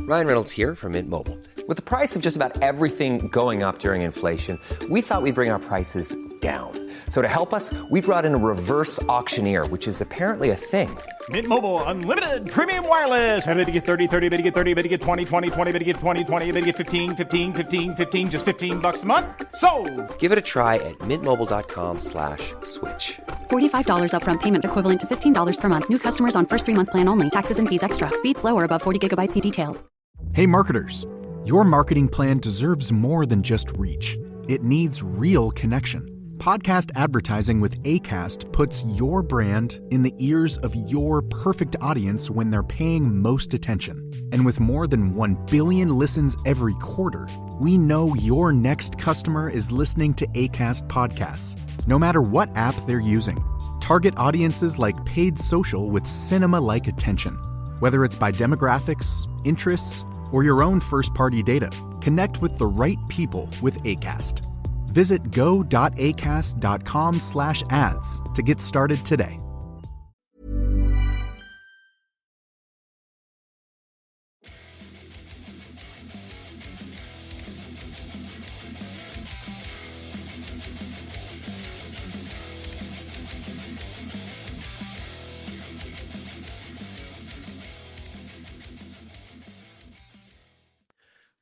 Ryan Reynolds here from Mint Mobile. With the price of just about everything going up during inflation, we thought we'd bring our prices down. So to help us, we brought in a reverse auctioneer, which is apparently a thing. Mint Mobile Unlimited Premium Wireless. How to get 30, 30, bit to get 30, bit to get 20, 20, 20, bit to get 20, 20, bit to get 15, 15, 15, 15, just $15 a month? Sold! Give it a try at mintmobile.com/switch. $45 upfront payment equivalent to $15 per month. New customers on first 3-month plan only. Taxes and fees extra. Speed slower above 40 gigabytes. See detail. Hey marketers, your marketing plan deserves more than just reach. It needs real connection. Podcast advertising with Acast puts your brand in the ears of your perfect audience when they're paying most attention. And with more than 1 billion listens every quarter, we know your next customer is listening to Acast podcasts, no matter what app they're using. Target audiences like paid social with cinema-like attention. Whether it's by demographics, interests, or your own first-party data, connect with the right people with Acast. Visit go.acast.com/ads to get started today.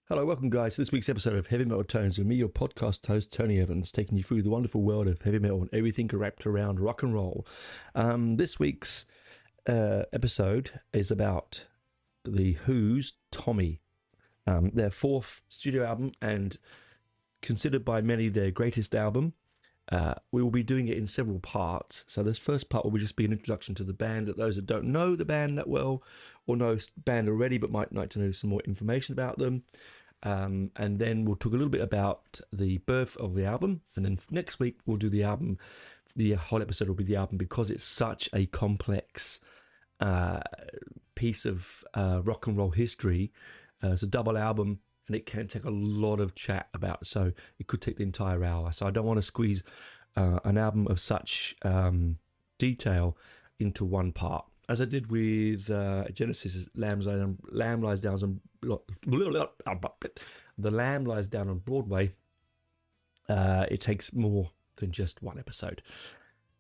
Hello, welcome guys to this week's episode of Heavy Metal Tones with me, your podcast host Tony Evans, taking you through the wonderful world of heavy metal and everything wrapped around rock and roll. This week's episode is about the Who's Tommy, their fourth studio album and considered by many their greatest album. We will be doing it in several parts. So this first part will just be an introduction to the band, that those that don't know the band that well or know the band already but might like to know some more information about them. And then we'll talk a little bit about the birth of the album. And then next week we'll do the album. The whole episode will be the album because it's such a complex piece of rock and roll history. It's a double album and it can take a lot of chat about. So it could take the entire hour. So I don't want to squeeze an album of such detail into one part. As I did with Genesis, The Lamb Lies Down on Broadway, it takes more than just one episode.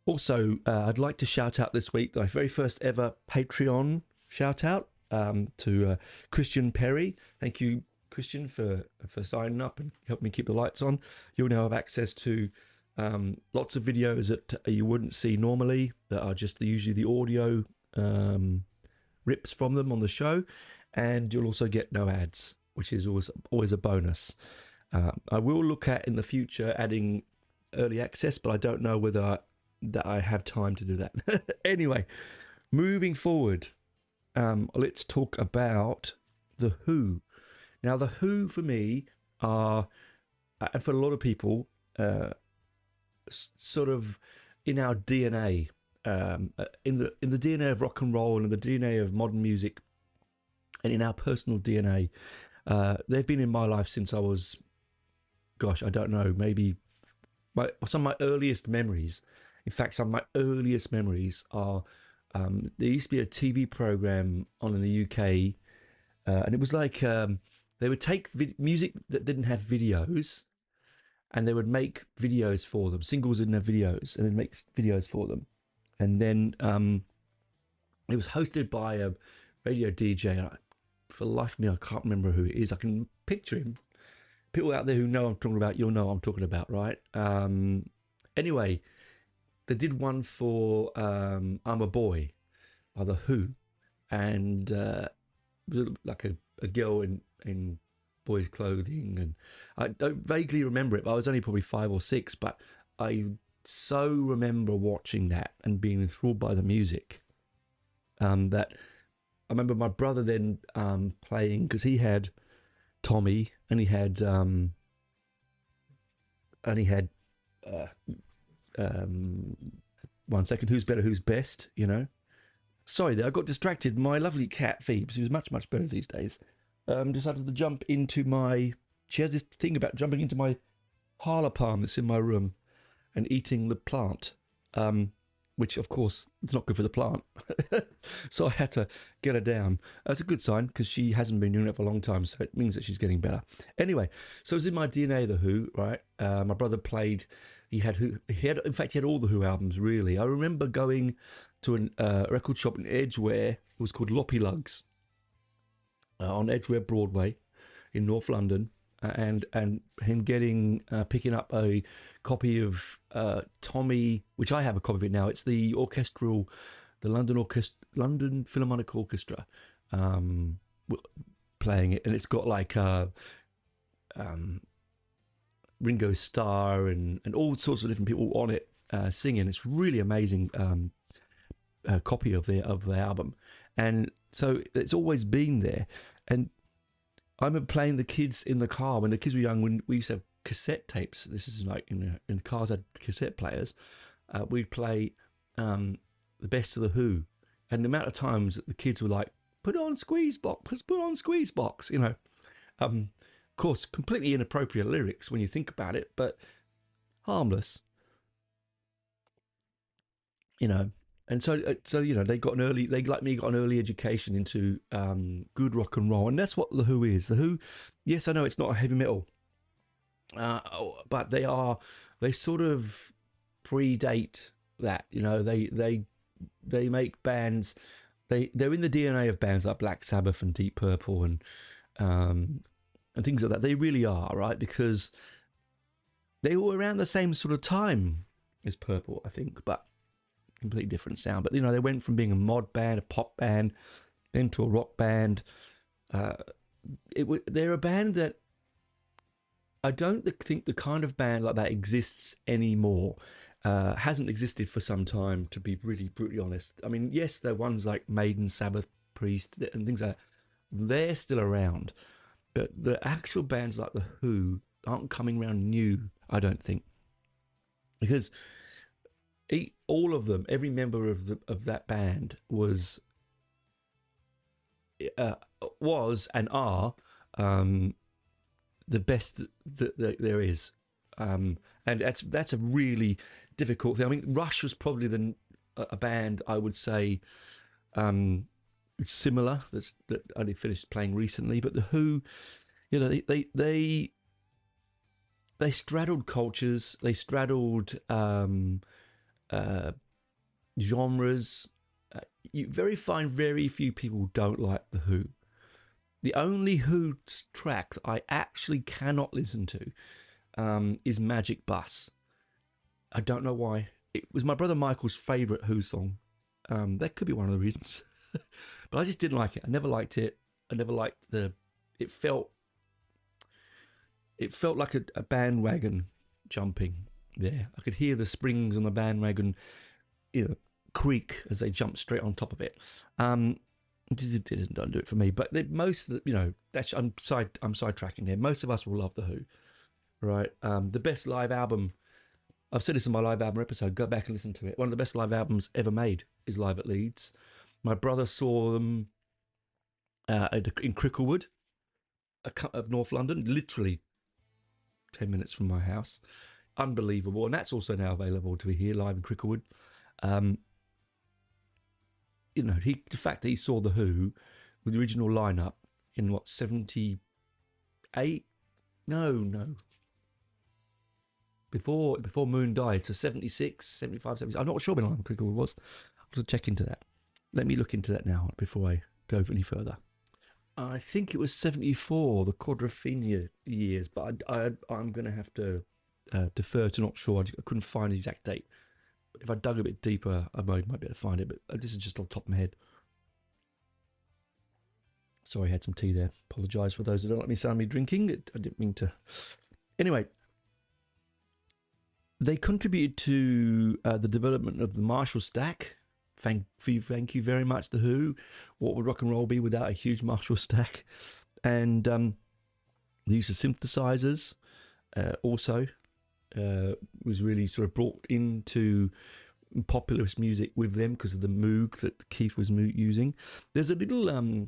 Also, I'd like to shout out this week my very first ever Patreon shout out to Christian Perry. Thank you, Christian, for signing up and helping me keep the lights on. You'll now have access to lots of videos that you wouldn't see normally, that are just usually the audio rips from them on the show, and you'll also get no ads, which is always a bonus. I will look at in the future adding early access, but I don't know whether I have time to do that. Anyway, moving forward, let's talk about the Who. Now, the Who for me are, and for a lot of people, sort of in our DNA. In the DNA of rock and roll and in the DNA of modern music and in our personal DNA. They've been in my life since I was, I don't know, maybe some of my earliest memories. In fact, some of my earliest memories are, there used to be a TV program on in the UK, and it was like they would take music that didn't have videos and they would make videos for them, singles in their videos, and they'd make videos for them. And then it was hosted by a radio DJ. For the life of me, I can't remember who it is. I can picture him. People out there who know I'm talking about, you'll know I'm talking about, right? Anyway, they did one for I'm a Boy by The Who. And it was like a girl in boys' clothing. And I don't vaguely remember it, but I was only probably 5 or 6. But I so remember watching that and being enthralled by the music, that I remember my brother then playing, because he had Tommy and he had one second, Who's Better, Who's Best, you know. Sorry there, I got distracted. My lovely cat Phoebes, who's much better these days, decided to jump into she has this thing about jumping into my parlour palm that's in my room and eating the plant. which of course it's not good for the plant. So I had to get her down. That's a good sign because she hasn't been doing it for a long time, so it means that she's getting better. Anyway, so it was in my DNA, The Who, right? My brother played. He had in fact, he had all the Who albums, really. I remember going to a record shop in Edgware. It was called Loppy Lugs on Edgware Broadway in North London, and him picking up a copy of Tommy, which I have a copy of it now. It's the London Philharmonic Orchestra playing it, and it's got like Ringo Starr and all sorts of different people on it singing. It's really amazing copy of the album, and so it's always been there. And I remember playing the kids in the car when the kids were young. When we used to have cassette tapes, this is like in cars had cassette players. We'd play the best of the Who, and the amount of times that the kids were like, "Put on Squeeze Box, put on Squeeze Box," you know. Of course, completely inappropriate lyrics when you think about it, but harmless, you know. And so you know, they got an early education into good rock and roll, and that's what the Who is. The Who, yes, I know it's not a heavy metal, but they sort of predate that. You know, they make bands. They're in the DNA of bands like Black Sabbath and Deep Purple and things like that. They really are, right? Because they were around the same sort of time as Purple, I think, but completely different sound. But you know, they went from being a mod band, a pop band, then to a rock band. They're a band that I don't think the kind of band like that exists anymore. Hasn't existed for some time, to be really brutally honest. I mean, yes, there are ones like Maiden, Sabbath, Priest, and things like that. They're still around, but the actual bands like the Who aren't coming around new, I don't think, because all of them, every member of that band was and are the best that there is, and that's a really difficult thing. I mean, Rush was probably a band I would say similar that only finished playing recently, but the Who, you know, they straddled cultures, they straddled genres. Very few people don't like the Who. The only Who track that I actually cannot listen to is Magic Bus. I don't know why. It was my brother Michael's favourite Who song. That could be one of the reasons. But I just didn't like it. I never liked it. I never liked it felt like a bandwagon jumping there. I could hear the springs on the bandwagon, you know, creak as they jumped straight on top of it. It doesn't do it for me. But most of the, you know, I'm sidetracking here. Most of us will love the Who, right? The best live album. I've said this in my live album episode. Go back and listen to it. One of the best live albums ever made is Live at Leeds. My brother saw them in Cricklewood, of North London, literally 10 minutes from my house. Unbelievable. And that's also now available to hear live in Cricklewood. You know, the fact that he saw the Who with the original lineup in 78? No. Before Moon died, so 76, 75, 76. I'm not sure when Cricklewood was. I'll have to check into that. Let me look into that now before I go any further. I think it was 74, the Quadrophenia years, but I'm going to have to defer to not sure. I couldn't find the exact date. But if I dug a bit deeper, I might be able to find it, but this is just off the top of my head. Sorry, I had some tea there. Apologise for those who don't let me sound me drinking. I didn't mean to. Anyway, they contributed to the development of the Marshall stack. Thank you very much, The Who. What would rock and roll be without a huge Marshall stack? And the use of synthesizers also was really sort of brought into populist music with them because of the Moog that Keith was using. There's a little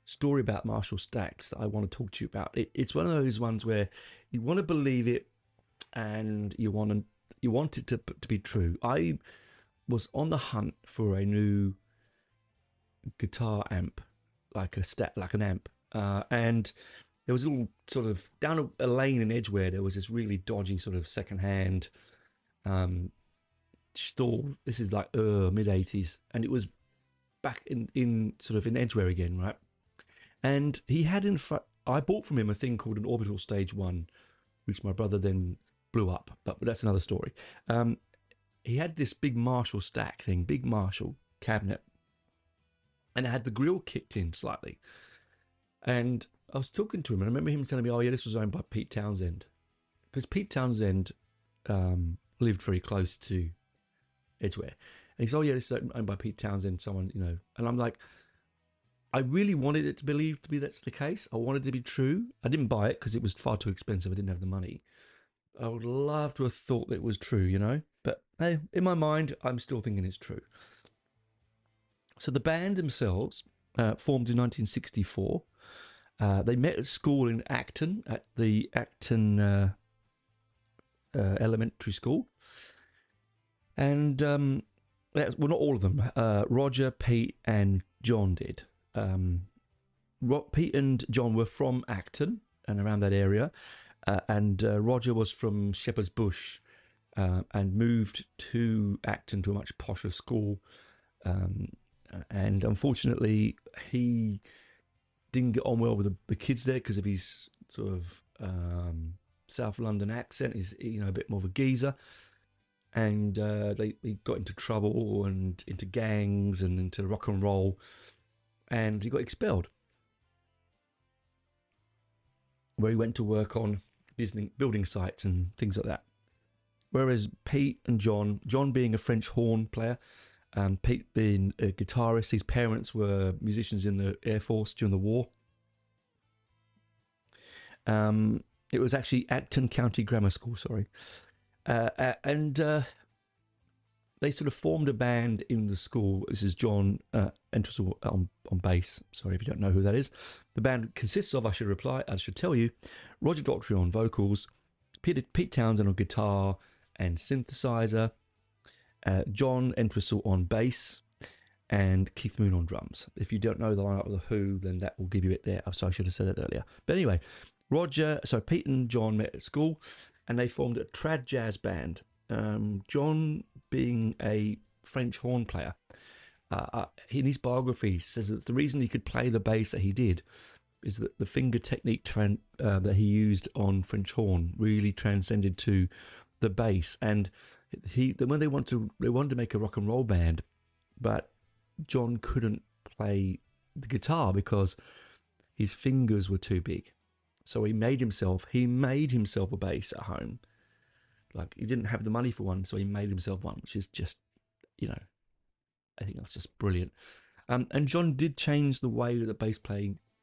story about Marshall stacks that I want to talk to you about. It's one of those ones where you want to believe it and you want it to be true. was on the hunt for a new guitar amp, like an amp, and there was a little sort of down a lane in Edgware. There was this really dodgy sort of secondhand store. This is like mid 80s, and it was back in sort of in Edgware again, right? And he had I bought from him a thing called an Orbital Stage 1, which my brother then blew up, but that's another story. He had this big Marshall stack thing, big Marshall cabinet, and it had the grill kicked in slightly. And I was talking to him, and I remember him telling me, oh yeah, this was owned by Pete Townshend. Because Pete Townshend lived very close to Edgware. And he said, oh yeah, this is owned by Pete Townshend, someone, you know. And I'm like, I really wanted it to believe to be that's the case. I wanted it to be true. I didn't buy it because it was far too expensive. I didn't have the money. I would love to have thought that it was true, you know. But hey, in my mind, I'm still thinking it's true. So the band themselves formed in 1964. They met at school in Acton, at the Acton Elementary School. And, well, not all of them. Roger, Pete, and John did. Pete and John were from Acton and around that area. And Roger was from Shepherd's Bush and moved to Acton to a much posher school. And unfortunately, he didn't get on well with the kids there because of his sort of South London accent. He's, you know, a bit more of a geezer. And he got into trouble and into gangs and into rock and roll. And he got expelled, where he went to work on building sites and things like that. Whereas Pete and John being a French horn player, Pete being a guitarist, his parents were musicians in the Air Force during the war. It was actually Acton County Grammar School, sorry. And they sort of formed a band in the school. This is John Entwistle on bass. Sorry if you don't know who that is. The band consists of, I should tell you, Roger Daltrey on vocals, Pete Townshend on guitar and synthesizer, John Entwistle on bass, and Keith Moon on drums. If you don't know the lineup of the Who, then that will give you it there. So I should have said it earlier. But anyway, Pete and John met at school, and they formed a trad jazz band. John, being a French horn player, in his biography says that the reason he could play the bass that he did is that the finger technique that he used on French horn really transcended to the bass. And when they wanted to make a rock and roll band, but John couldn't play the guitar because his fingers were too big. So he made himself a bass at home. Like, he didn't have the money for one, so he made himself one, which is just, you know, I think that's just brilliant. And John did change the way that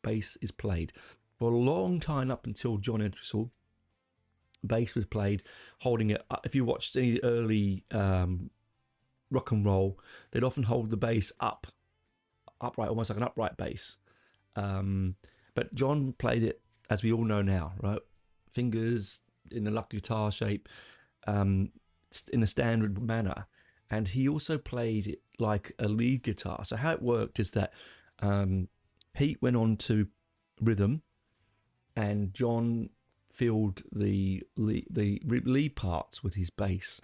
bass is played. For a long time, up until John Entwistle, bass was played holding it. If you watched any early rock and roll, they'd often hold the bass upright, almost like an upright bass. But John played it, as we all know now, right? Fingers in a luck guitar shape, in a standard manner. And he also played it like a lead guitar. So how it worked is that Pete went on to rhythm, and John filled the lead parts with his bass,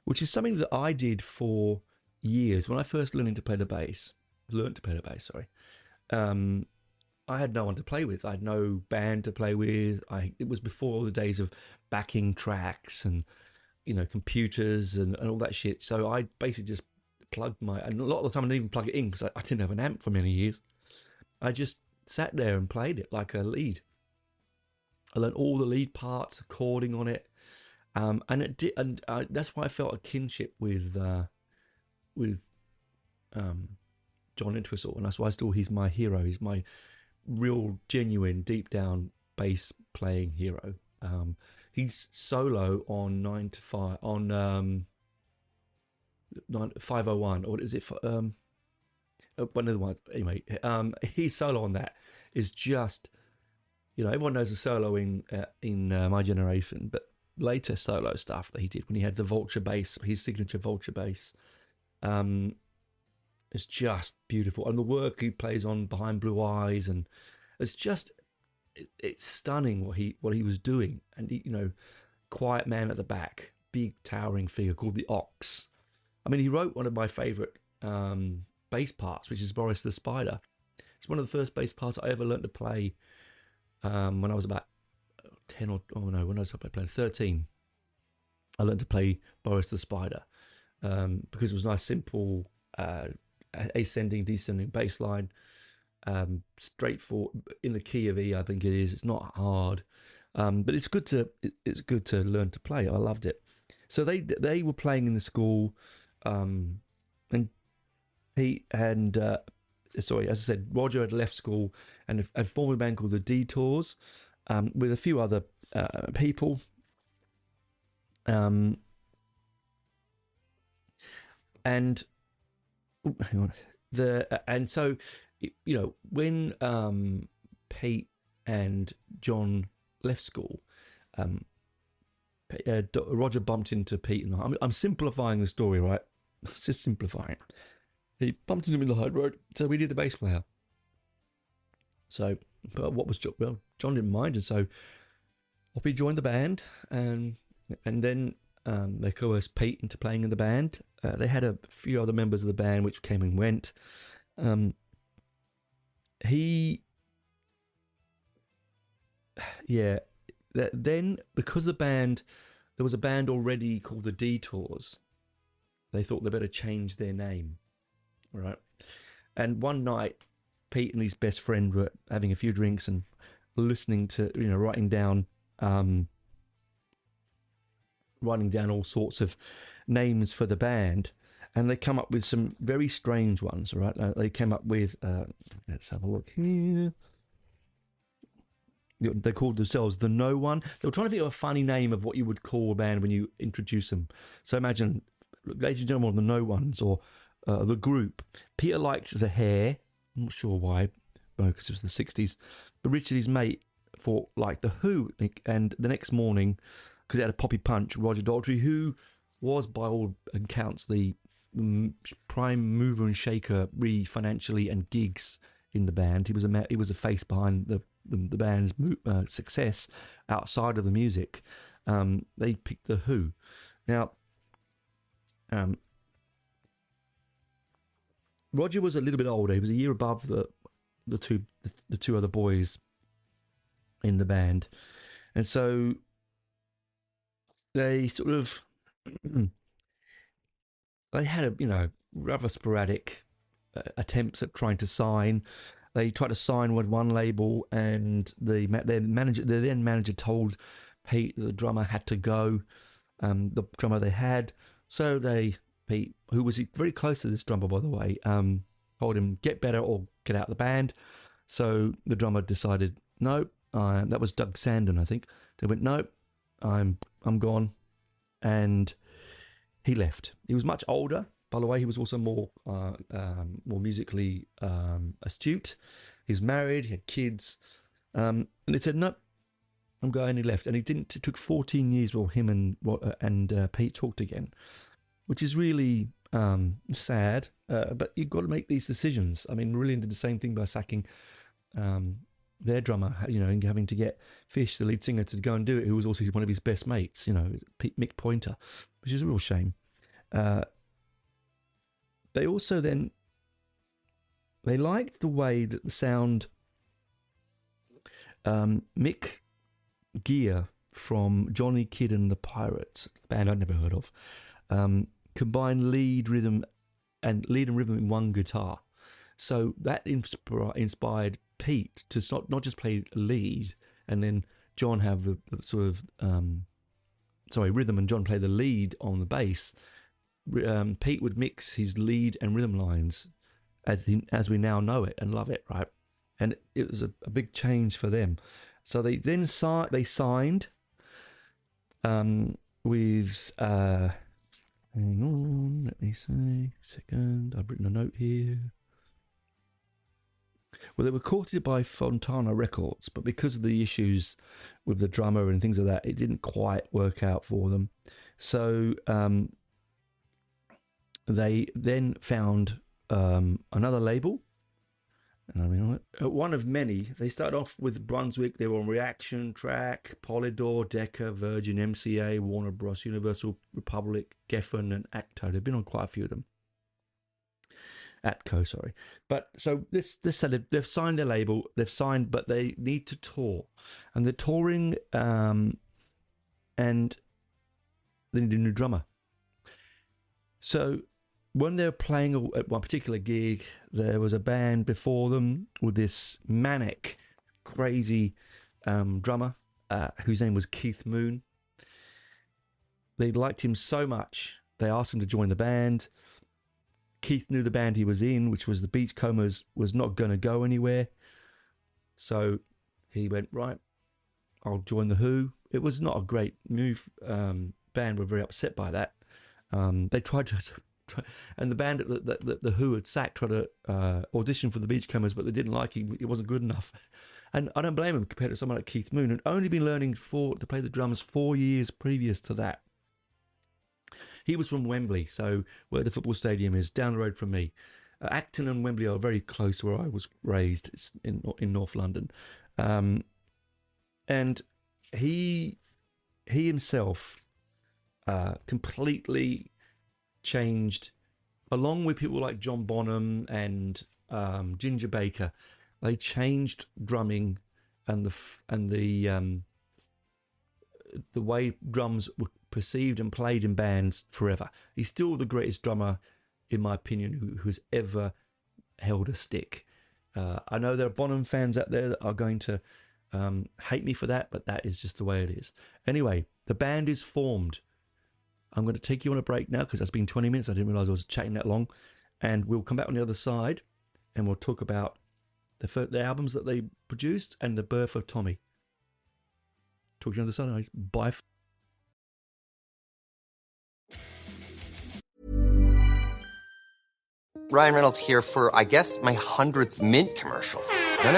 which is something that I did for years. When I first learned to play the bass, I had no one to play with. I had no band to play with. It was before the days of backing tracks and, you know, computers and all that shit. So I basically just plugged and a lot of the time I didn't even plug it in because I didn't have an amp for many years. I just sat there and played it like a lead. I learned all the lead parts, according on it, and it did, and that's why I felt a kinship with John Entwistle, and that's why he's my hero. He's my real, genuine, deep down bass playing hero. He's solo on 9 to 5 on 501, or is it one of the ones anyway? His solo on that is just, you know, everyone knows the solo in my generation, but later solo stuff that he did when he had the vulture bass, his signature vulture bass, It's just beautiful, and the work he plays on Behind Blue Eyes, and it's just it's stunning what he was doing. And he, quiet man at the back, big towering figure called the Ox. I mean, he wrote one of my favourite bass parts, which is Boris the Spider. It's one of the first bass parts I ever learned to play when I was about 10 or when I was playing 13. I learned to play Boris the Spider because it was a nice, simple ascending, descending bass line, straightforward in the key of E. I think it is. It's not hard, but it's good to learn to play. I loved it. So they were playing in the school, and Pete and as I said, Roger had left school and formed a band called the Detours with a few other people. And so when Pete and John left school, Roger bumped into Pete, and I'm simplifying the story, right? Just simplifying. He bumped into him in the high road, so we did the bass player. So, but what was John? Well, John didn't mind, and so off he joined the band, and then they coerced Pete into playing in the band. They had a few other members of the band which came and went. Then because there was a band already called the Detours, they thought they better change their name, right? And one night, Pete and his best friend were having a few drinks and listening to, writing down all sorts of names for the band, and they come up with some very strange ones, right? They came up with, let's have a look here. They called themselves the No One. They were trying to think of a funny name of what you would call a band when you introduce them. So imagine, ladies and gentlemen, the No Ones, or the Group. Peter liked the Hair. I'm not sure why, because it was the 60s. But Richard, his mate, thought like the Who. And the next morning, because it had a poppy punch, Roger Daltrey, who was by all accounts the prime mover and shaker, really financially and gigs in the band. He was a face behind the band's success outside of the music. They picked the Who. Now, Roger was a little bit older. He was a year above the two other boys in the band, and so they sort of they had rather sporadic attempts at trying to sign. They tried to sign with one label, and their then manager told Pete the drummer had to go. The drummer they had, so Pete, who was very close to this drummer, by the way, told him, get better or get out of the band. So the drummer decided, no, that was Doug Sandon, I think. They went, no, I'm gone. And he left. He was much older. By the way, he was also more musically astute. He was married, he had kids. And he said, no, I'm going. He left. And he didn't. It took 14 years while him and Pete talked again, which is really sad, but you've got to make these decisions. I mean, Marillion did the same thing by sacking their drummer, and having to get Fish, the lead singer, to go and do it, who was also one of his best mates, Mick Pointer, which is a real shame. They also then, they liked the way that the sound, Mick Gear from Johnny Kidd and the Pirates, a band I'd never heard of, combined lead and rhythm in one guitar. So that inspired Pete to not just play lead and then John have the sort of rhythm and John play the lead on the bass. Pete would mix his lead and rhythm lines as we now know it and love it, right? And it was a big change for them. So they then signed with hang on, let me say, second, I've written a note here. Well, they were courted by Fontana Records, but because of the issues with the drummer and things like that, it didn't quite work out for them. So they then found another label. And I mean, one of many. They started off with Brunswick. They were on Reaction, Track, Polydor, Decca, Virgin, MCA, Warner Bros, Universal, Republic, Geffen, and Atco. They've been on quite a few of them. Atco, sorry. But so this said they've signed their label. They've signed, but they need to tour, and they're touring, and they need a new drummer. So when they were playing at one particular gig, there was a band before them with this manic, crazy drummer whose name was Keith Moon. They liked him so much, they asked him to join the band. Keith knew the band he was in, which was the Beachcombers, was not going to go anywhere. So he went, right, I'll join The Who. It was not a great move. Band were very upset by that. They tried to... And the band that the Who had sacked tried to audition for the Beachcombers, but they didn't like him. It wasn't good enough. And I don't blame him compared to someone like Keith Moon, who'd only been learning to play the drums 4 years previous to that. He was from Wembley, so where the football stadium is, down the road from me. Acton and Wembley are very close where I was raised. It's in North London. And he himself completely changed, along with people like John Bonham and Ginger Baker. They changed drumming and the way drums were perceived and played in bands forever. He's still the greatest drummer, in my opinion, who's ever held a stick. I know there are Bonham fans out there that are going to hate me for that, but that is just the way it is. Anyway, the band is formed. I'm going to take you on a break now because it's been 20 minutes. I didn't realize I was chatting that long. And we'll come back on the other side and we'll talk about the albums that they produced and the birth of Tommy. Talk to you on the other side. Bye. Ryan Reynolds here for, I guess, my 100th Mint commercial. No,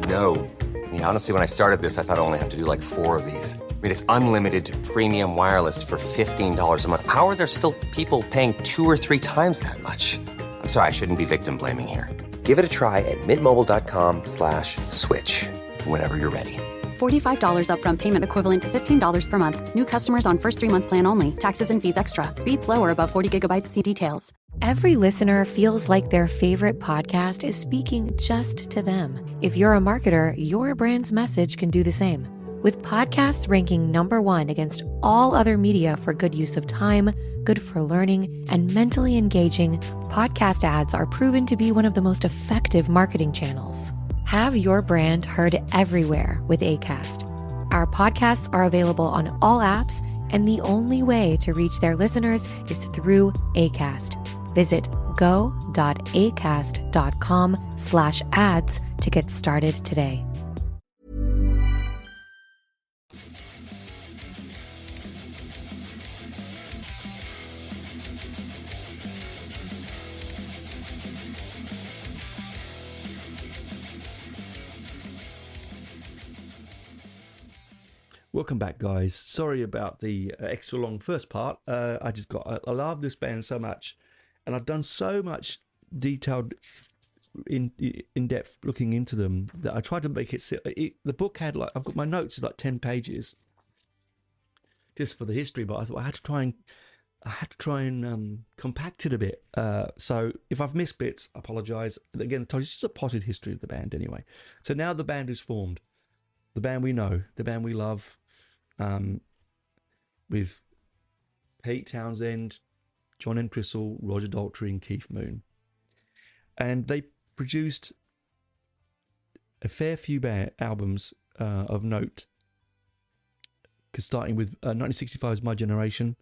don't. I mean, honestly, when I started this, I thought I only have to do like 4 of these. I mean, it's unlimited premium wireless for $15 a month. How are there still people paying 2 or 3 times that much? I'm sorry, I shouldn't be victim blaming here. Give it a try at mintmobile.com/switch. Whenever you're ready. $45 upfront payment equivalent to $15 per month. New customers on first 3-month plan only. Taxes and fees extra. Speed slower above 40 gigabytes. See details. Every listener feels like their favorite podcast is speaking just to them. If you're a marketer, your brand's message can do the same. With podcasts ranking #1 against all other media for good use of time, good for learning, and mentally engaging, podcast ads are proven to be one of the most effective marketing channels. Have your brand heard everywhere with Acast. Our podcasts are available on all apps, and the only way to reach their listeners is through Acast. Visit go.acast.com/ads to get started today. Welcome back, guys. Sorry about the extra long first part. I love this band so much, and I've done so much detailed, in-depth looking into them that I tried to make it. The book had I've got my notes is like 10 pages, just for the history. But I thought I had to try and compact it a bit. So if I've missed bits, I apologise. Again, it's just a potted history of the band anyway. So now the band is formed. The band we know, the band we love, with Pete Townshend, John Entwistle, Roger Daltrey, and Keith Moon. And they produced a fair few albums of note, because starting with 1965's My Generation,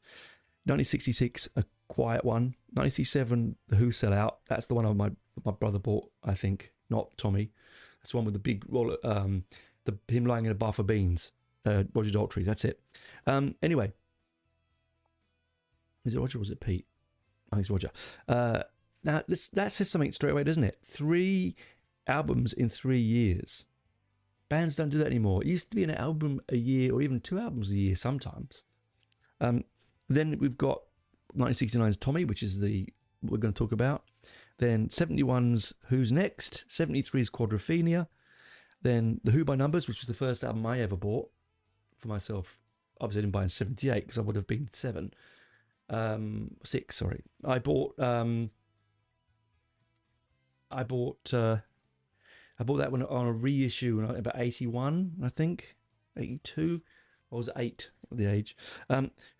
1966, A Quiet One, 1967, The Who Sell Out. That's the one my brother bought, I think, not Tommy. That's the one with the big roller, him lying in a bath of beans. Roger Daltrey, that's it. Anyway, is it Roger or was it Pete? I think it's Roger. Now, that says something straight away, doesn't it? 3 albums in 3 years. Bands don't do that anymore. It used to be an album a year or even 2 albums a year sometimes. Then we've got 1969's Tommy, which is the we're going to talk about. Then 71's Who's Next, 73's Quadrophenia. Then The Who by Numbers, which was the first album I ever bought for myself. Obviously, I didn't buy in 78 because I would have been 6, sorry. I bought that one on a reissue in about 81, I think. 82. I was 8 at the age.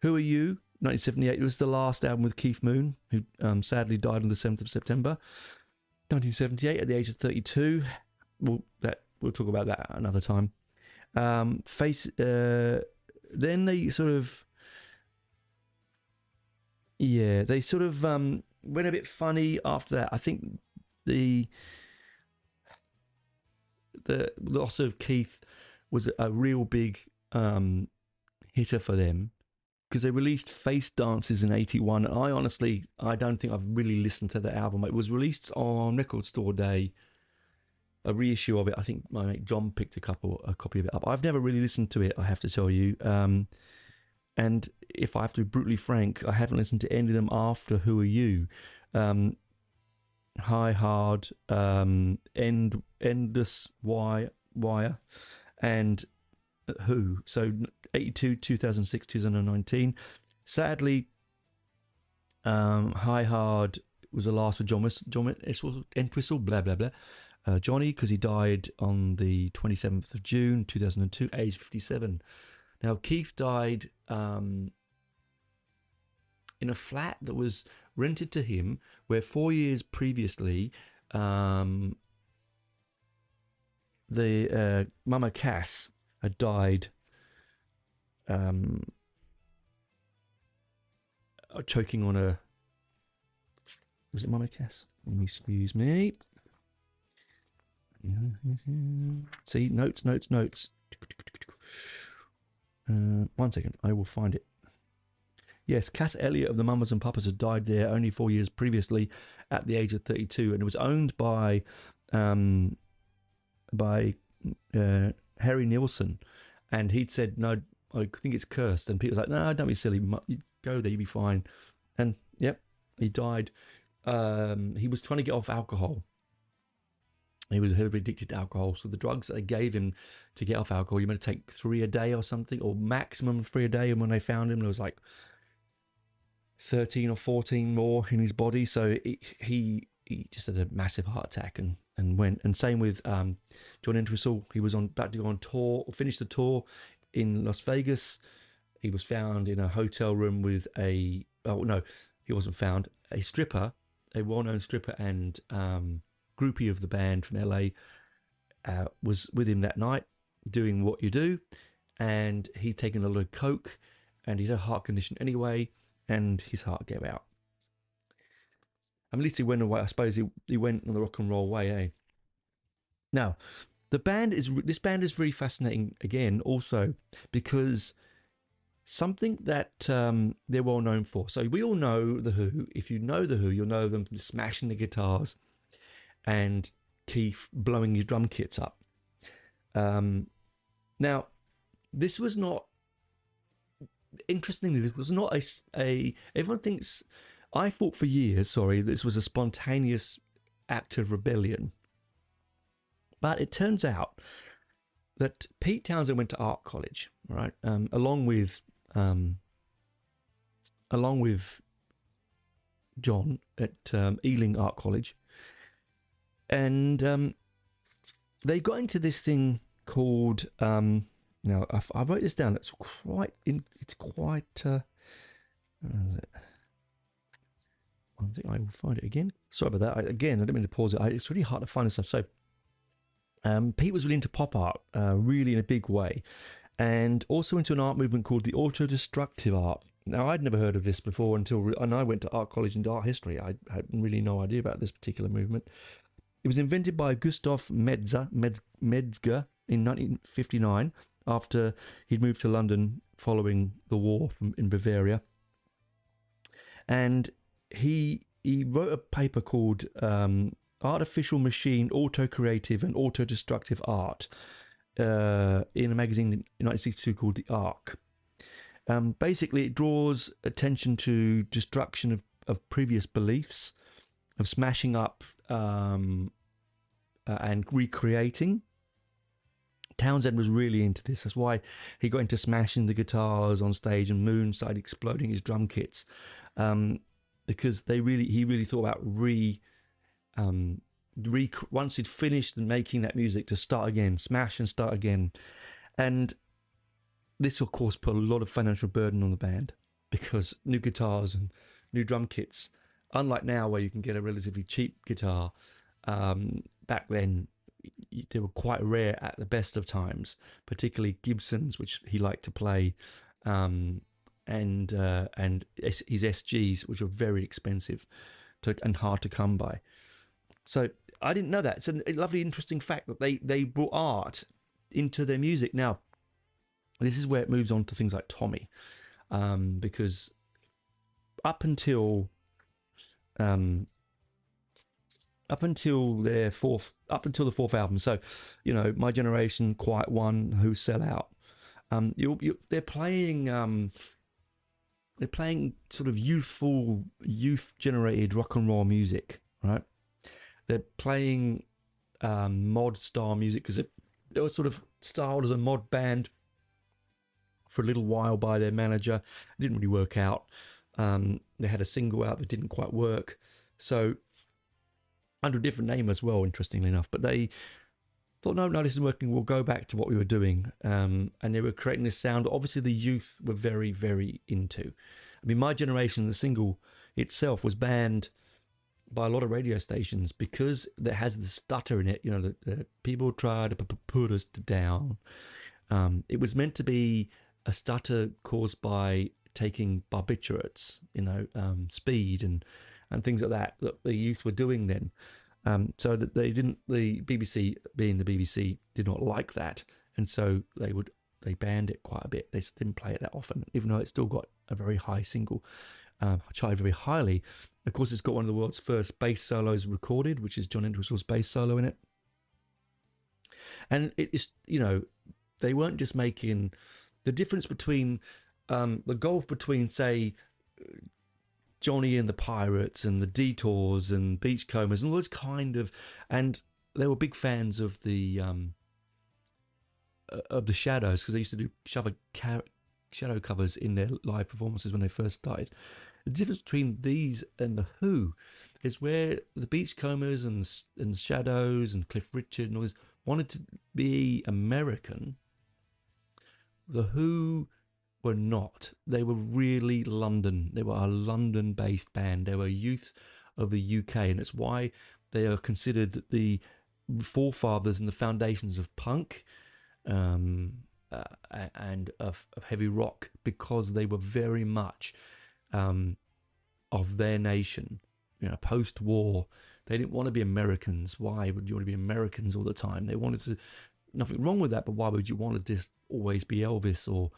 Who Are You? 1978. It was the last album with Keith Moon, who sadly died on the 7th of September. 1978 at the age of 32. We'll talk about that another time. Then they sort of went a bit funny after that. I think the loss of Keith was a real big hitter for them, because they released Face Dances in 81. I don't think I've really listened to the album. It was released on Record Store Day, a reissue of it. I think my mate John picked a copy of it up. I've never really listened to it, I have to tell you. And if I have to be brutally frank, I haven't listened to any of them after Who Are You? High Hard, Endless Wire, and Who. So 82, 2006, 2019. Sadly, High Hard was the last for John Entwistle, blah, blah, blah. Johnny, because he died on the 27th of June, 2002, age 57. Now, Keith died in a flat that was rented to him, where 4 years previously, the Mama Cass had died choking on a... Was it Mama Cass? Excuse me. See, notes. 1 second, I will find it. Yes, Cass Elliot of the Mamas and Papas had died there only 4 years previously at the age of 32, and it was owned by Harry Nilsson, and he'd said, no, I think it's cursed, and Peter was like, no, don't be silly, you go there, you'll be fine. And yep, he died. He was trying to get off alcohol. He was heavily addicted to alcohol, so the drugs that they gave him to get off alcohol, you meant to take 3 a day or something, or maximum 3 a day, and when they found him, there was like 13 or 14 more in his body, so he just had a massive heart attack and went. And same with John Entwistle. He was about to go on tour, or finish the tour in Las Vegas. He was found in a hotel room with he wasn't found. A stripper, a well-known stripper and groupie of the band from LA, was with him that night doing what you do, and he'd taken a lot of coke, and he had a heart condition anyway, and his heart gave out. At least he went away. I suppose he went on the rock and roll way, eh? Now, this band is very fascinating again, also because something that they're well known for. So we all know The Who. If you know The Who, you'll know them from smashing the guitars and Keith blowing his drum kits up. Now, this was not... Interestingly, this was not a everyone thinks... I thought for years, this was a spontaneous act of rebellion. But it turns out that Pete Townshend went to art college, right? Along with John at Ealing Art College. And they got into this thing called... now, I wrote this down. It's quite... I think I will find it again. Sorry about that. I didn't mean to pause it. It's really hard to find this stuff. So, Pete was really into pop art, really in a big way, and also into an art movement called the auto-destructive art. Now, I'd never heard of this before and I went to art college and art history. I had really no idea about this particular movement. It was invented by Gustav Metzger in 1959 after he'd moved to London following the war in Bavaria. And he wrote a paper called Artificial Machine, Auto-Creative and Auto-Destructive Art in a magazine in 1962 called The Arc. Basically, it draws attention to destruction of previous beliefs, of smashing up and recreating. Townshend was really into this. That's why he got into smashing the guitars on stage, and Moon started exploding his drum kits, because he really thought about once he'd finished making that music, to start again, smash and start again. And this, of course, put a lot of financial burden on the band, because new guitars and new drum kits, unlike now where you can get a relatively cheap guitar, back then they were quite rare at the best of times, particularly Gibsons, which he liked to play, and his SGs, which were very expensive and hard to come by. So I didn't know that. It's a lovely, interesting fact that they brought art into their music. Now, this is where it moves on to things like Tommy, because up until the fourth album, so My Generation, Quiet One, Who Sell Out, they're playing sort of youth generated rock and roll music, right? They're playing mod style music, because they were sort of styled as a mod band for a little while by their manager. It didn't really work out. They had a single out that didn't quite work, so under a different name as well, interestingly enough. But they thought, no, this is working. We'll go back to what we were doing, and they were creating this sound that obviously the youth were very, very into. I mean, My Generation, the single itself, was banned by a lot of radio stations because it has the stutter in it. The people try to put us down. It was meant to be a stutter caused by taking barbiturates, speed and things like that the youth were doing then. So that the BBC, being the BBC, did not like that, and so they banned it quite a bit. They didn't play it that often, even though it still got a very high single, charted very highly. Of course, it's got one of the world's first bass solos recorded, which is John Entwistle's bass solo in it. And it is, they weren't just making the difference between the gulf between, say, Johnny and the Pirates and the Detours and Beachcombers and all those kind of, and they were big fans of the Shadows, because they used to do shadow covers in their live performances when they first started. The difference between these and the Who is where the Beachcombers and Shadows and Cliff Richard and all this wanted to be American. The Who were not. They were really London. They were a London-based band. They were youth of the UK, and it's why they are considered the forefathers and the foundations of punk and of heavy rock, because they were very much of their nation. Post-war, they didn't want to be Americans. Why would you want to be Americans all the time? They wanted to. Nothing wrong with that, but why would you want to just always be Elvis or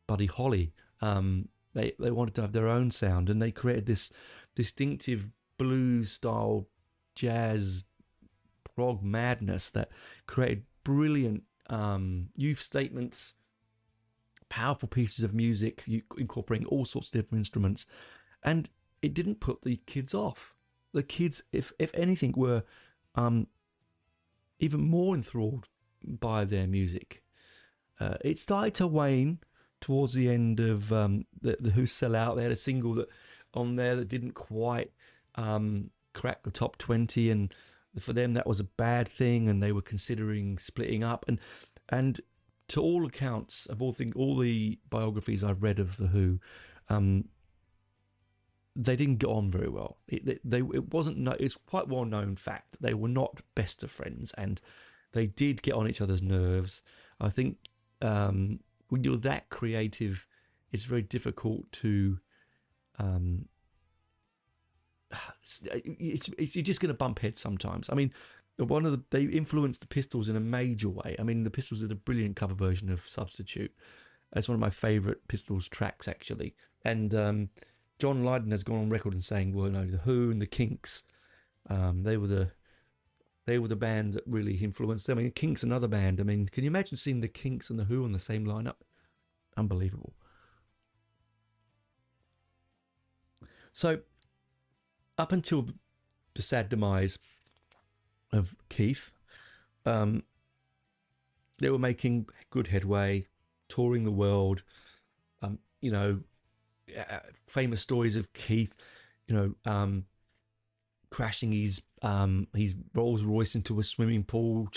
Buddy Holly? They wanted to have their own sound, and they created this distinctive blues style jazz prog madness that created brilliant youth statements, powerful pieces of music incorporating all sorts of different instruments, and it didn't put the kids off. The kids, if anything, were even more enthralled by their music. It started to wane towards the end of the Who Sell Out. They had a single that on there that didn't quite crack the top 20, and for them that was a bad thing, and they were considering splitting up. And to all accounts, of all the biographies I've read of the Who, they didn't get on very well. It's quite well known fact that they were not best of friends, and they did get on each other's nerves. I think when you're that creative, it's very difficult to. You're just going to bump heads sometimes. I mean, they influenced the Pistols in a major way. I mean, the Pistols did a brilliant cover version of "Substitute." It's one of my favourite Pistols tracks, actually. And John Lydon has gone on record and saying, well, no, the Who and the Kinks, they were the band that really influenced them. I mean, Kinks, another band. I mean, can you imagine seeing the Kinks and the Who on the same lineup? Unbelievable. So up until the sad demise of Keith, they were making good headway, touring the world. Famous stories of Keith, crashing his Rolls Royce into a swimming pool,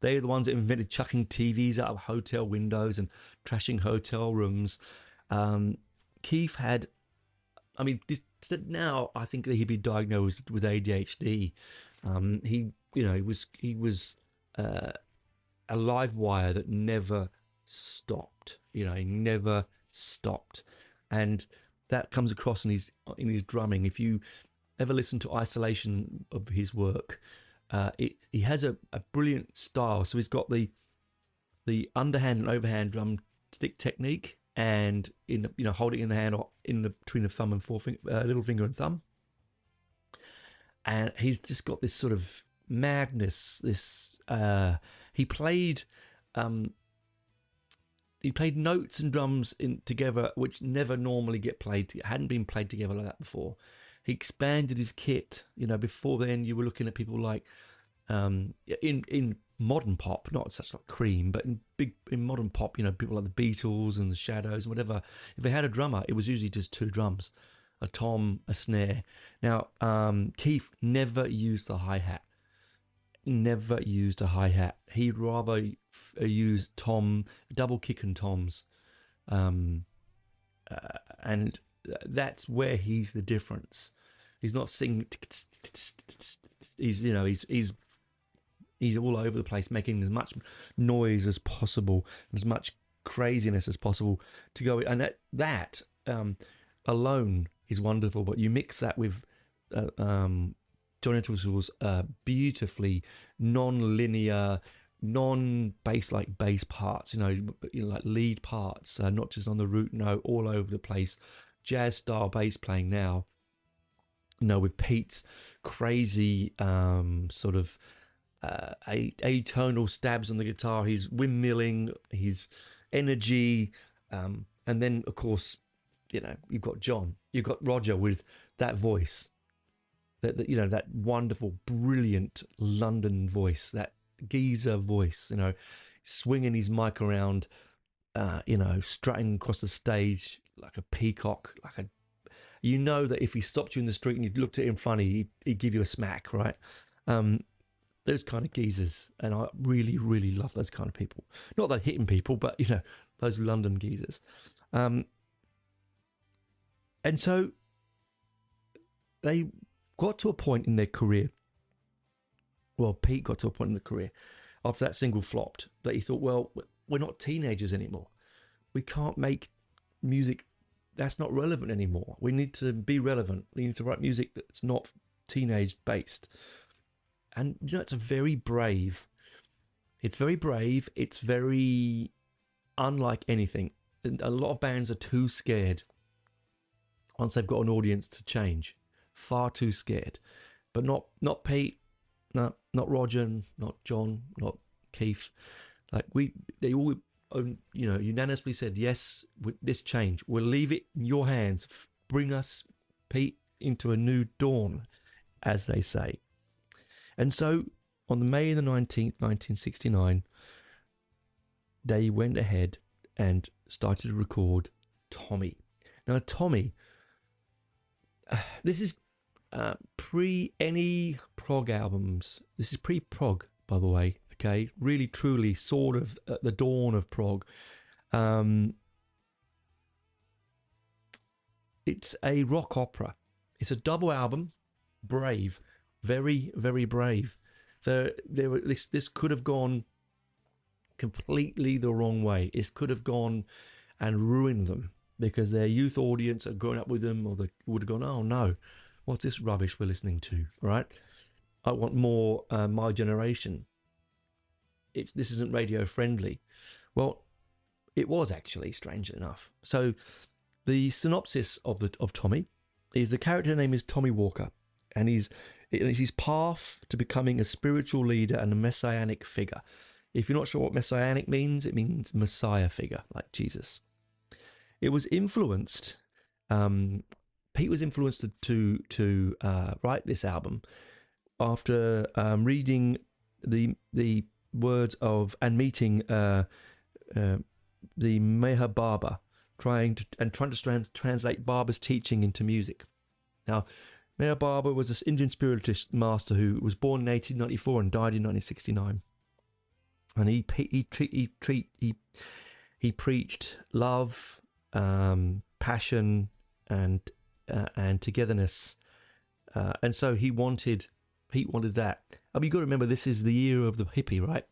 they're the ones that invented chucking TVs out of hotel windows and trashing hotel rooms. Keith had, now I think that he'd be diagnosed with ADHD. He was a live wire that never stopped. He never stopped, and that comes across in his drumming. If you ever listen to isolation of his work, he has a brilliant style. So he's got the underhand and overhand drum stick technique, and holding in the hand or between the thumb and little finger and thumb, and he's just got this sort of madness. He played notes and drums together which never normally hadn't been played together like that before. He expanded his kit. Before then you were looking at people like in modern pop, not such like Cream, but in modern pop, people like the Beatles and the Shadows and whatever. If they had a drummer, it was usually just two drums, a tom, a snare. Now Keith never used the hi-hat. Never used a hi-hat. He'd rather use tom, double kick and toms, and that's where he's the difference. He's not singing. He's all over the place, making as much noise as possible, as much craziness as possible to go. And that alone is wonderful. But you mix that with John Entwistle's beautifully non-linear, non-bass like bass parts, like lead parts, not just on the root note, all over the place. Jazz style bass playing now, with Pete's crazy sort of atonal stabs on the guitar, his windmilling, his energy, and then of course, you've got John, you've got Roger with that voice. That wonderful, brilliant London voice, that geezer voice, swinging his mic around, strutting across the stage like a peacock, that if he stopped you in the street and you looked at him funny, he'd give you a smack, right? Those kind of geezers, and I really, really love those kind of people. Not that hitting people, but those London geezers. And so they got to a point in their career. Well, Pete got to a point in the career after that single flopped that he thought, well, we're not teenagers anymore. We can't make music that's not relevant anymore. We need to be relevant. We need to write music that's not teenage based. And it's very brave. It's very brave. It's very unlike anything. And a lot of bands are too scared once they've got an audience to change. Far too scared. But not Pete, not Roger, not John, not Keith. They all unanimously said, yes, with this change, we'll leave it in your hands. Bring us, Pete, into a new dawn, as they say. And so on May the 19th, 1969, they went ahead and started to record Tommy. Now, Tommy, this is pre any prog albums. This is pre-prog, by the way. Okay, really, truly, sort of at the dawn of prog. It's a rock opera. It's a double album. Brave, very, very brave. This could have gone completely the wrong way. It could have gone and ruined them because their youth audience had grown up with them, or they would have gone, oh no, what's this rubbish we're listening to, right? I want more my generation. This isn't radio friendly. Well, it was actually, strangely enough. So the synopsis of Tommy is the character name is Tommy Walker, and it's his path to becoming a spiritual leader and a messianic figure. If you're not sure what messianic means, it means Messiah figure, like Jesus. It was influenced Pete was influenced to write this album after reading the words of and meeting the Meher Baba, trying to translate Baba's teaching into music. Now, Meher Baba was this Indian spiritist master who was born in 1894 and died in 1969. And he preached love, passion, and togetherness, and so Pete wanted that. I mean, you got to remember, this is the year of the hippie, right?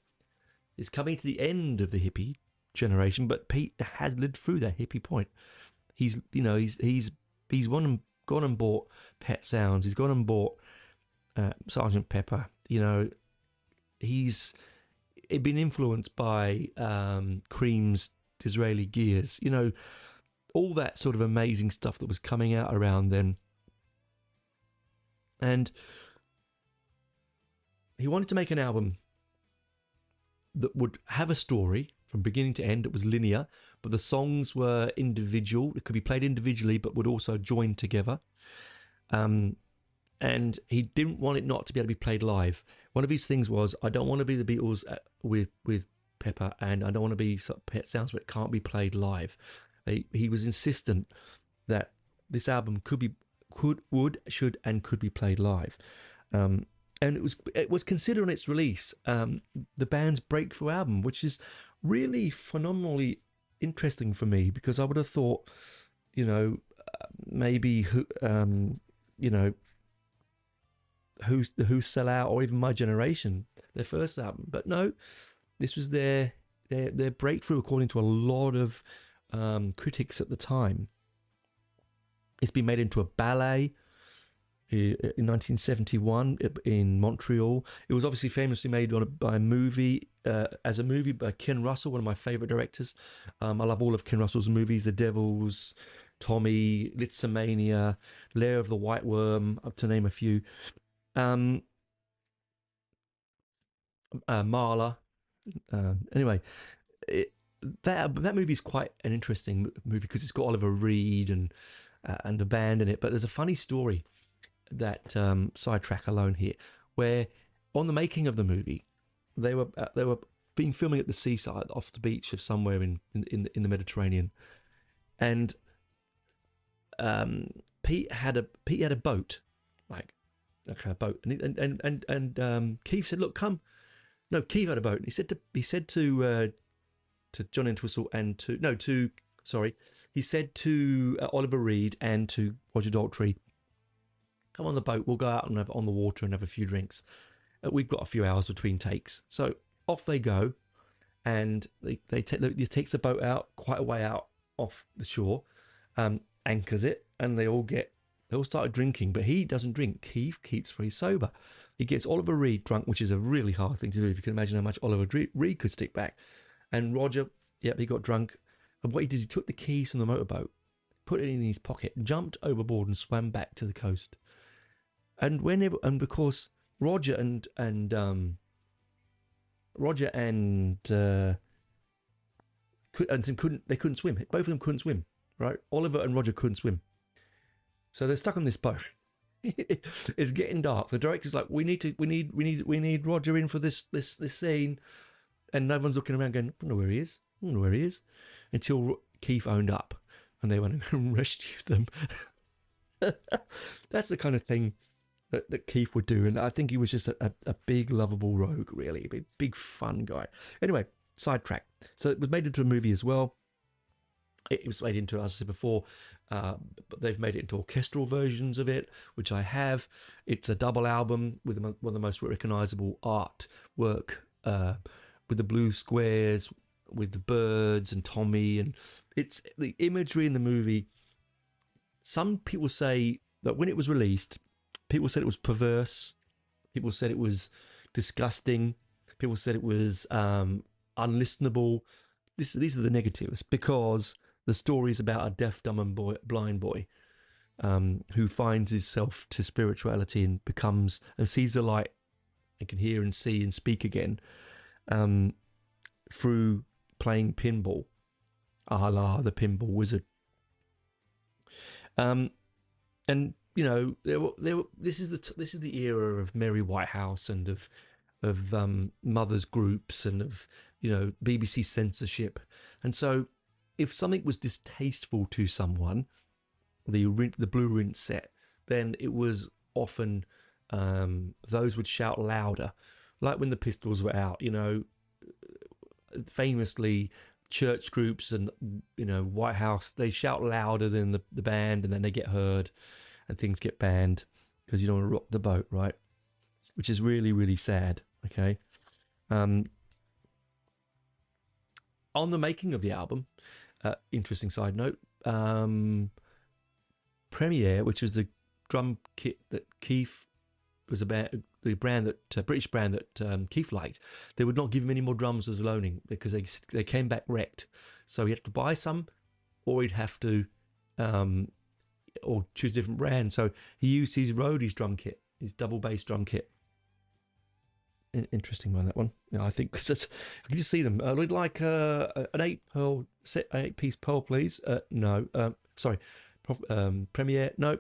It's coming to the end of the hippie generation, but Pete has lived through that hippie point. He's gone and bought Pet Sounds. He's gone and bought Sergeant Pepper. He's been influenced by Cream's Disraeli Gears. All that sort of amazing stuff that was coming out around then. And he wanted to make an album that would have a story from beginning to end. It was linear, but the songs were individual. It could be played individually, but would also join together. And he didn't want it not to be able to be played live. One of his things was, I don't want to be the Beatles with Pepper, and I don't want to be Pet Sounds where it can't be played live. He was insistent that this album could be played live. And it was considered on its release the band's breakthrough album, which is really phenomenally interesting for me, because I would have thought, maybe Who Sell Out, or even My Generation, their first album. But no, this was their breakthrough, according to a lot of critics at the time. It's been made into a ballet in 1971 in Montreal. It was obviously famously made by a movie, as a movie by Ken Russell, one of my favourite directors. I love all of Ken Russell's movies: The Devils, Tommy, Litzomania, Lair of the White Worm, up to name a few. Marla. Anyway, that movie is quite an interesting movie because it's got Oliver Reed and a band in it. But there's a funny story that sidetrack alone here, where on the making of the movie, they were being filming at the seaside off the beach of somewhere in the Mediterranean, and Pete had a boat, like a boat, and Keith said, "Look, come." No, Keith had a boat. He said to John Entwistle he said to Oliver Reed and to Roger Daltrey, "Come on the boat. We'll go out and on the water and have a few drinks. We've got a few hours between takes." So off they go, and he takes the boat out quite a way out off the shore, anchors it, and they all started drinking, but he doesn't drink. Keith keeps very sober. He gets Oliver Reed drunk, which is a really hard thing to do, if you can imagine how much Oliver Reed could stick back. And Roger, he got drunk. And what he did is he took the keys from the motorboat, put it in his pocket, jumped overboard and swam back to the coast. And because Roger and couldn't swim. Both of them couldn't swim, right? Oliver and Roger couldn't swim. So they're stuck on this boat. It's getting dark. The director's like, we need Roger in for this scene, and no one's looking around going, I don't know where he is, until Keith owned up, and they went and rescued them. That's the kind of thing that Keith would do, and I think he was just a big lovable rogue, really, a big fun guy. Anyway, sidetrack. So it was made into a movie as well. It was made into, as I said before, but they've made it into orchestral versions of it, which I have. It's a double album with one of the most recognisable artwork, with the blue squares, with the birds and Tommy, and it's the imagery in the movie. Some people say that when it was released, people said it was perverse. People said it was disgusting. People said it was unlistenable. These are the negatives, because the story is about a deaf, dumb, and blind boy who finds himself to spirituality and sees the light and can hear and see and speak again through playing pinball, a la the Pinball Wizard. And this is the era of Mary Whitehouse and of mothers groups and of BBC censorship. And so if something was distasteful to someone, the blue rinse set, then it was often those would shout louder, like when the Pistols were out. Famously, church groups and Whitehouse, they shout louder than the band, and then they get heard and things get banned because you don't want to rock the boat, right? Which is really, really sad. Okay. On the making of the album, interesting side note, Premier, which was the drum kit that Keith was the brand that British brand that Keith liked, they would not give him any more drums as loaning because they came back wrecked. So he had to buy some, or he'd have to or choose a different brand. So he used his Roadies drum kit, his double bass drum kit. Interesting one, that one. I think because I can just see them. We'd like an 8-piece pearl, please. No, sorry, Premier. No,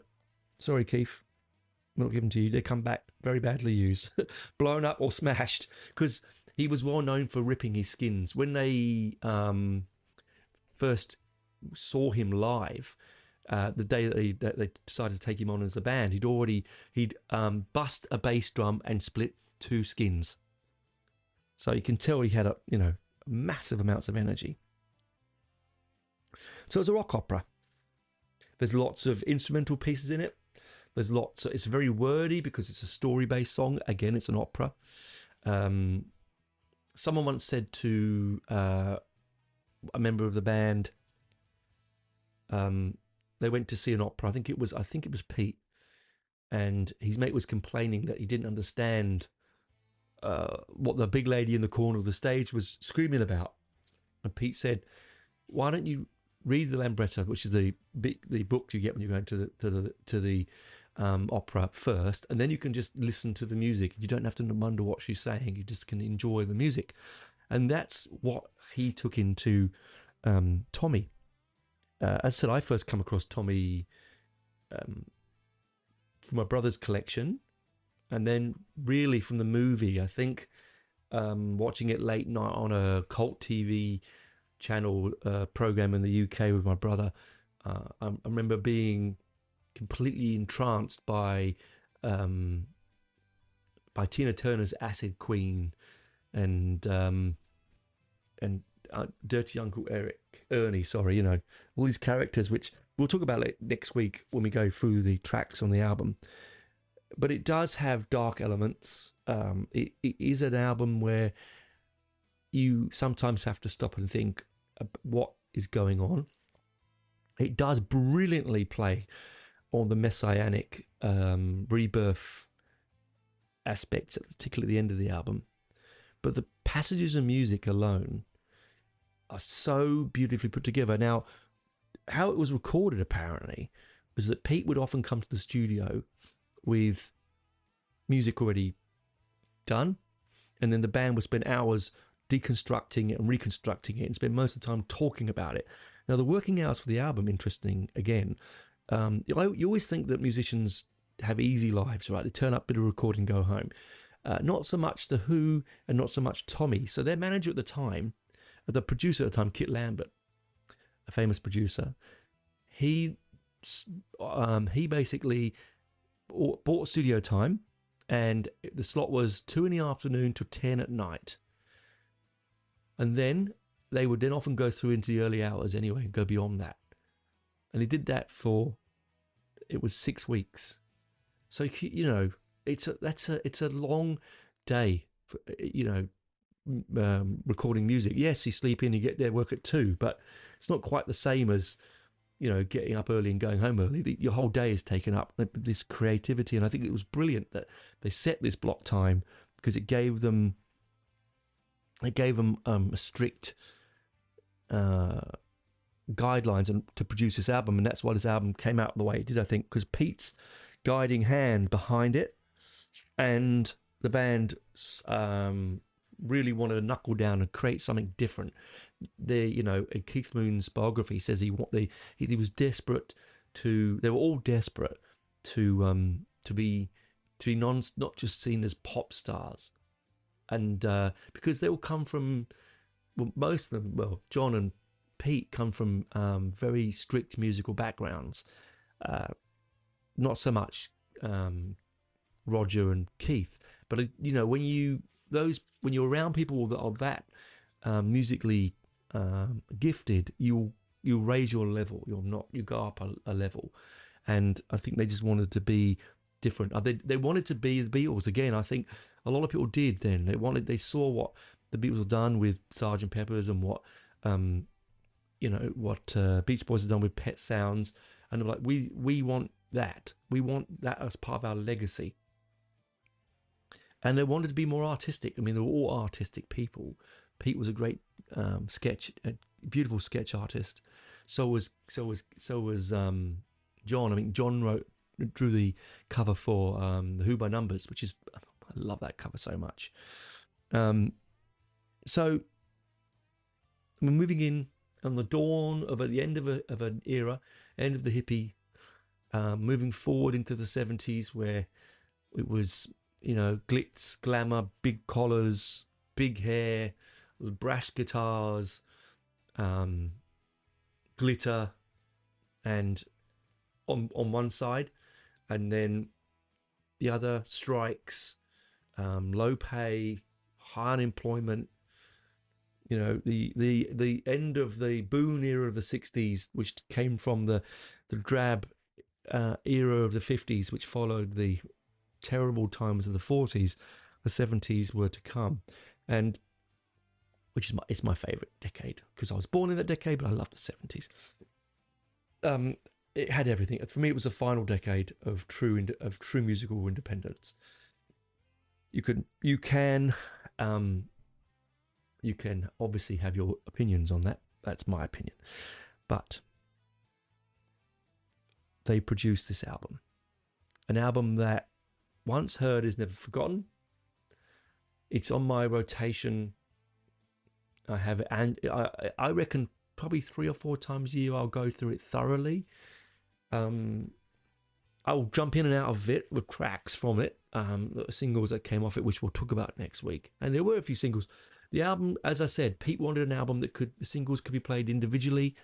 sorry, Keith. Not given to you. They come back very badly used, blown up or smashed. Because he was well known for ripping his skins. When they first saw him live, the day that they decided to take him on as a band, he'd bust a bass drum and split 2 skins. So you can tell he had massive amounts of energy. So it's a rock opera. There's lots of instrumental pieces in it. It's very wordy because it's a story-based song. Again, it's an opera. Someone once said to a member of the band, they went to see an opera. I think it was Pete, and his mate was complaining that he didn't understand what the big lady in the corner of the stage was screaming about. And Pete said, "Why don't you read the Lambretta, which is the book you get when you go into the opera first, and then you can just listen to the music. You don't have to wonder what she's saying. You just can enjoy the music." And that's what he took into Tommy. As I said, I first come across Tommy from my brother's collection, and then really from the movie. I think watching it late night on a cult TV channel program in the UK with my brother. I remember being completely entranced by Tina Turner's Acid Queen and Dirty Uncle Ernie. Sorry, all these characters, which we'll talk about next week when we go through the tracks on the album. But it does have dark elements. It is an album where you sometimes have to stop and think what is going on. It does brilliantly play on the messianic rebirth aspects, particularly at the end of the album. But the passages of music alone are so beautifully put together. Now, how it was recorded apparently was that Pete would often come to the studio with music already done, and then the band would spend hours deconstructing it and reconstructing it and spend most of the time talking about it. Now, the working hours for the album, interesting again. You always think that musicians have easy lives, right? They turn up, bit of recording, go home. Not so much The Who and not so much Tommy. So their manager at the time, the producer at the time, Kit Lambert, a famous producer, he basically bought studio time, and the slot was 2 PM to 10 p.m. And then they would then often go through into the early hours anyway and go beyond that. And he did that for, it was 6 weeks. So, it's a long day for, recording music. Yes, you sleep in, you get there, work at 2, but it's not quite the same as, getting up early and going home early. Your whole day is taken up with this creativity. And I think it was brilliant that they set this block time because it gave them a strict guidelines to produce this album, and that's why this album came out the way it did, I think, because Pete's guiding hand behind it, and the band really wanted to knuckle down and create something different. Keith Moon's biography says he was desperate they were all desperate to be not just seen as pop stars, and because they all come from, well, most of them, well, John and Pete come from very strict musical backgrounds. Not so much Roger and Keith, but when you're around people that are that musically gifted, you raise your level. You go up a level, and I think they just wanted to be different. They wanted to be the Beatles again. I think a lot of people did then. They saw what the Beatles have done with Sgt. Pepper's and what Beach Boys have done with Pet Sounds, and they're like, we want that. We want that as part of our legacy. And they wanted to be more artistic. I mean, they were all artistic people. Pete was a great a beautiful sketch artist. So was John. I mean, John drew the cover for the Who by Numbers, which is, I love that cover so much. So we're moving in on the dawn of the end of an era, end of the hippie, moving forward into the 70s, where it was, glitz, glamour, big collars, big hair, brass guitars, glitter, and on one side, and then the other, strikes, low pay, high unemployment. The end of the boon era of the 60s, which came from the drab era of the 50s, which followed the terrible times of the 40s. The 70s were to come, and which is it's my favorite decade, because I was born in that decade, but I love the 70s. It had everything. For me, it was the final decade of true musical independence. You can obviously have your opinions on that. That's my opinion. But they produced this album. An album that, once heard, is never forgotten. It's on my rotation. I have it, and I reckon probably 3 or 4 times a year I'll go through it thoroughly. I'll jump in and out of it with tracks from it, singles that came off it, which we'll talk about next week. And there were a few singles. The album, as I said, Pete wanted an album that the singles could be played individually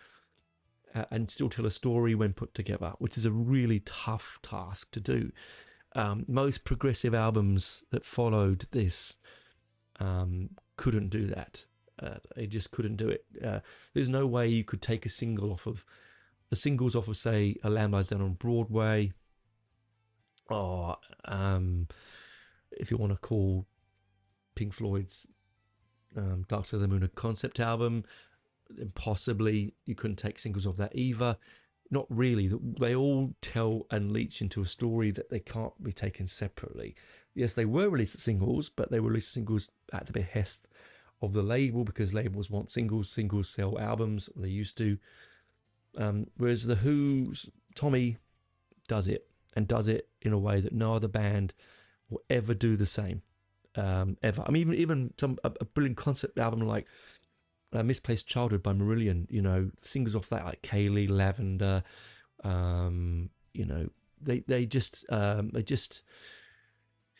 and still tell a story when put together, which is a really tough task to do. Most progressive albums that followed this couldn't do that. They just couldn't do it. There's no way you could take a single off of the singles off of, say, A Lamb Lies Down on Broadway, or if you want to call Pink Floyd's Dark Side of the Moon a concept album, possibly you couldn't take singles off that either. Not really. They all tell and leach into a story that they can't be taken separately. Yes, they were released as singles, but they were released as singles at the behest of the label, because labels want singles sell albums, or they used to. Whereas the Who's Tommy does it in a way that no other band will ever do the same, ever. I mean, even a brilliant concept album like Misplaced Childhood by Marillion, singles off that, like Kaylee, Lavender,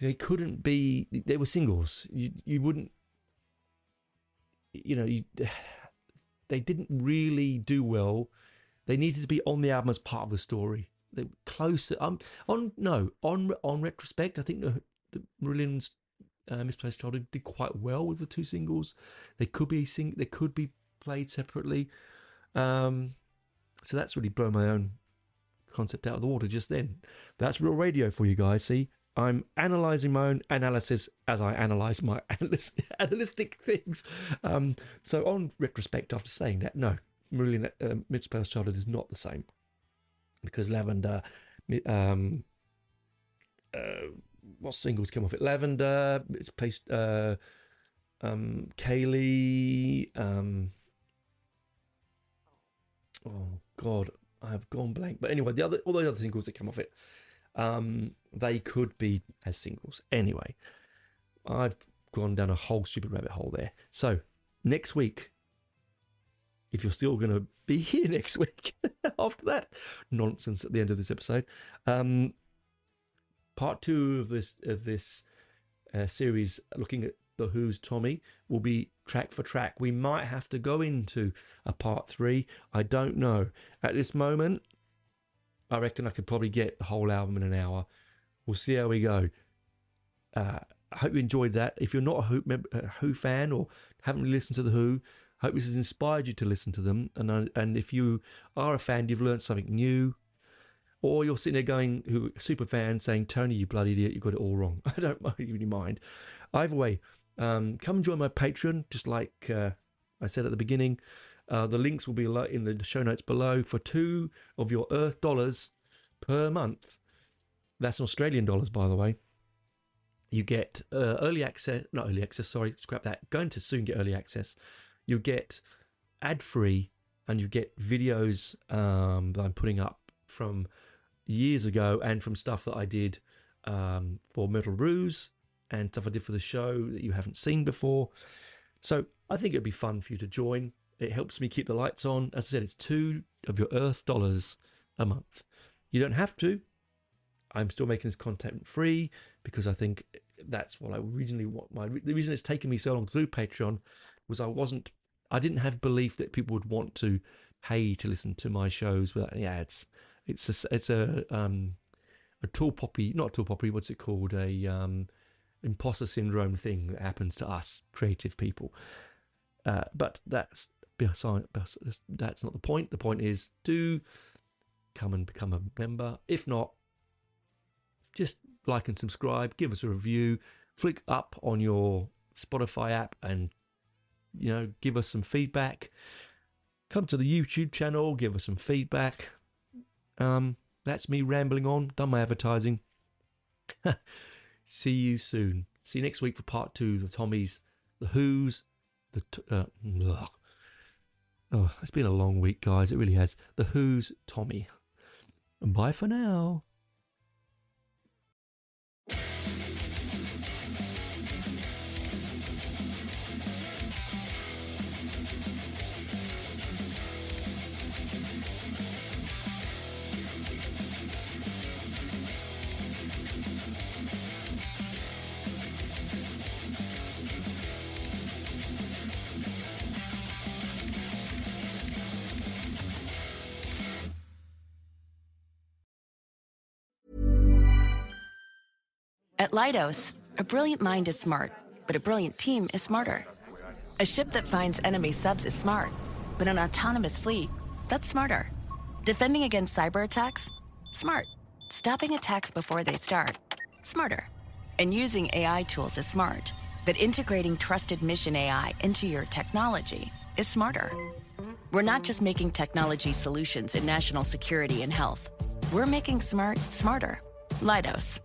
they couldn't be. They were singles. You wouldn't. They didn't really do well. They needed to be on the album as part of the story. They were closer. On retrospect, I think the Marillion's Misplaced Childhood did quite well with the 2 singles. They could be played separately. So that's really blown my own concept out of the water just then. That's real radio for you guys. See, I'm analysing my own analysis as I analyse my analytic things. So on retrospect, after saying that, no, Marillion Misplaced Childhood is not the same, because Lavender, what singles came off it? Lavender, it's placed, Kaylee, oh God, I have gone blank. But anyway, all the other singles that came off it, they could be as singles. Anyway, I've gone down a whole stupid rabbit hole there. So next week, if you're still going to be here next week after that nonsense at the end of this episode, Part 2 of this series, looking at The Who's Tommy, will be track for track. We might have to go into a part 3. I don't know. At this moment, I reckon I could probably get the whole album in an hour. We'll see how we go. I hope you enjoyed that. If you're not a Who fan or haven't really listened to The Who, I hope this has inspired you to listen to them. And if you are a fan, you've learned something new. Or you're sitting there going, who super fan, saying, Tony, you bloody idiot, you got it all wrong. I don't really mind. Either way, come and join my Patreon, just like I said at the beginning. The links will be in the show notes below. For $2 of your Earth dollars per month, that's Australian dollars, by the way, you get early access, not early access, sorry, scrap that, going to soon get early access. You get ad-free, and you get videos that I'm putting up from years ago and from stuff that I did for Metal Brews and stuff I did for the show that you haven't seen before. So I think it'd be fun for you to join. It helps me keep the lights on. As I said, it's $2 of your Earth dollars a month. You don't have to. I'm still making this content free because I think that's what I originally want. The reason it's taken me so long to do Patreon was I didn't have belief that people would want to pay to listen to my shows without any ads. It's a tall poppy, not tall poppy. What's it called? Imposter syndrome thing that happens to us creative people. But that's not the point. The point is, do come and become a member. If not, just like and subscribe. Give us a review. Flick up on your Spotify app and give us some feedback. Come to the YouTube channel. Give us some feedback. That's me rambling on. Done my advertising. See you soon. See you next week for part 2 of Tommy's, The Who's, it's been a long week, guys. It really has. The Who's Tommy. And bye for now. At Leidos, a brilliant mind is smart, but a brilliant team is smarter. A ship that finds enemy subs is smart, but an autonomous fleet, that's smarter. Defending against cyber attacks? Smart. Stopping attacks before they start? Smarter. And using AI tools is smart, but integrating trusted mission AI into your technology is smarter. We're not just making technology solutions in national security and health. We're making smart smarter. Leidos.